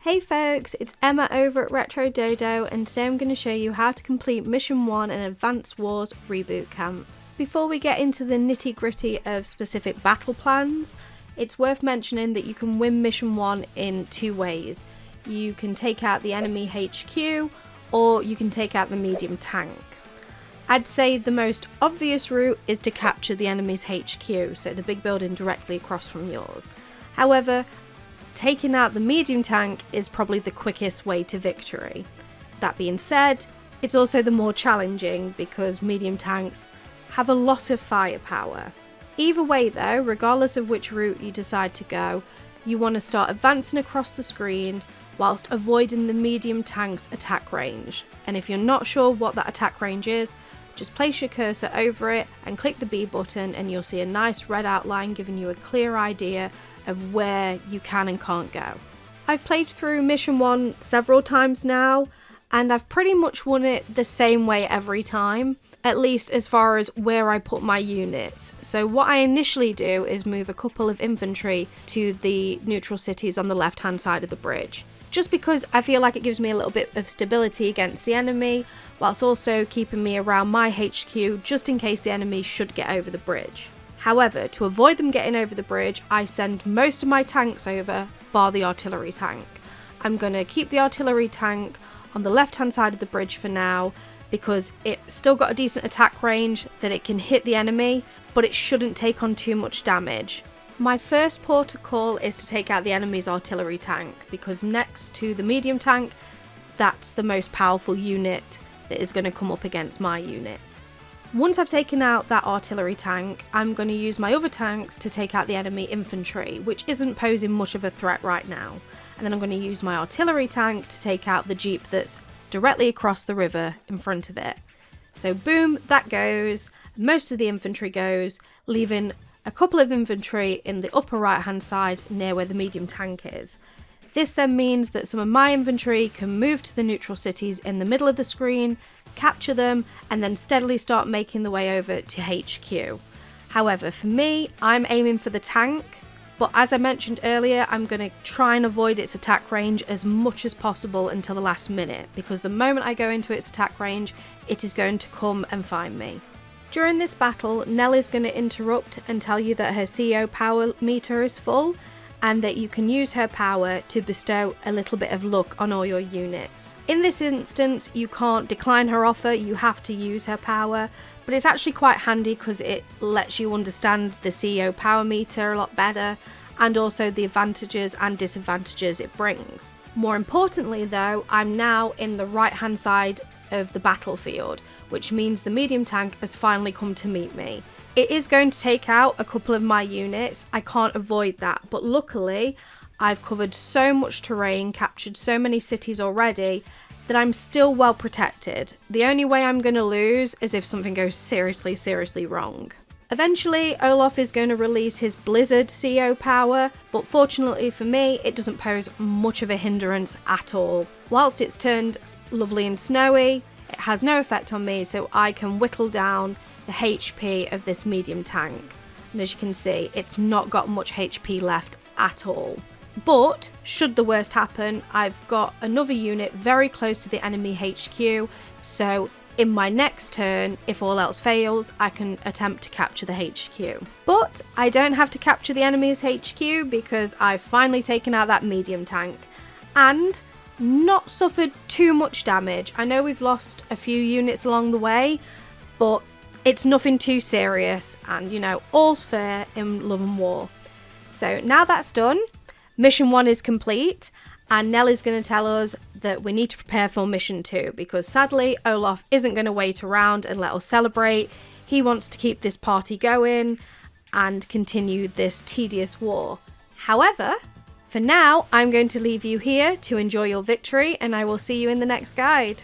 Hey folks, it's Emma over at Retro Dodo, and today I'm going to show you how to complete Mission 1 in Advance Wars Reboot Camp. Before we get into the nitty gritty of specific battle plans, it's worth mentioning that you can win Mission 1 in two ways. You can take out the enemy HQ, or you can take out the medium tank. I'd say the most obvious route is to capture the enemy's HQ, so the big building directly across from yours. However, taking out the medium tank is probably the quickest way to victory. That being said, it's also the more challenging because medium tanks have a lot of firepower. Either way though, regardless of which route you decide to go, you want to start advancing across the screen whilst avoiding the medium tank's attack range. And if you're not sure what that attack range is, just place your cursor over it and click the B button and you'll see a nice red outline giving you a clear idea of where you can and can't go. I've played through Mission 1 several times now, and I've pretty much won it the same way every time, at least as far as where I put my units. So what I initially do is move a couple of infantry to the neutral cities on the left hand side of the bridge, just because I feel like it gives me a little bit of stability against the enemy, whilst also keeping me around my HQ just in case the enemy should get over the bridge. However, to avoid them getting over the bridge, I send most of my tanks over, bar the artillery tank. I'm going to keep the artillery tank on the left hand side of the bridge for now, because it's still got a decent attack range that it can hit the enemy, but it shouldn't take on too much damage. My first port of call is to take out the enemy's artillery tank, because next to the medium tank, that's the most powerful unit that is going to come up against my units. Once I've taken out that artillery tank, I'm going to use my other tanks to take out the enemy infantry, which isn't posing much of a threat right now. And then I'm going to use my artillery tank to take out the jeep that's directly across the river in front of it. So boom, that goes, most of the infantry goes, leaving a couple of infantry in the upper right hand side near where the medium tank is. This then means that some of my infantry can move to the neutral cities in the middle of the screen, capture them, and then steadily start making the way over to HQ. However, for me, I'm aiming for the tank, but as I mentioned earlier, I'm going to try and avoid its attack range as much as possible until the last minute, because the moment I go into its attack range, it is going to come and find me. During this battle, Nell is going to interrupt and tell you that her CEO power meter is full, and that you can use her power to bestow a little bit of luck on all your units. In this instance, you can't decline her offer, you have to use her power, but it's actually quite handy because it lets you understand the CEO power meter a lot better, and also the advantages and disadvantages it brings. More importantly though, I'm now in the right hand side of the battlefield, which means the medium tank has finally come to meet me. It is going to take out a couple of my units, I can't avoid that, but luckily I've covered so much terrain, captured so many cities already, that I'm still well protected. The only way I'm going to lose is if something goes seriously wrong. Eventually, Olaf is going to release his Blizzard CEO power, but fortunately for me, it doesn't pose much of a hindrance at all. Whilst it's turned lovely and snowy, it has no effect on me, so I can whittle down the HP of this medium tank. And as you can see, it's not got much HP left at all. But should the worst happen, I've got another unit very close to the enemy HQ, so in my next turn, if all else fails, I can attempt to capture the HQ. But I don't have to capture the enemy's HQ because I've finally taken out that medium tank and not suffered too much damage. I know we've lost a few units along the way, but it's nothing too serious, and you know, all's fair in love and war. So now that's done, Mission 1 is complete, and Nell is going to tell us that we need to prepare for Mission 2, because sadly Olaf isn't going to wait around and let us celebrate. He wants to keep this party going and continue this tedious war. However, for now, I'm going to leave you here to enjoy your victory, and I will see you in the next guide.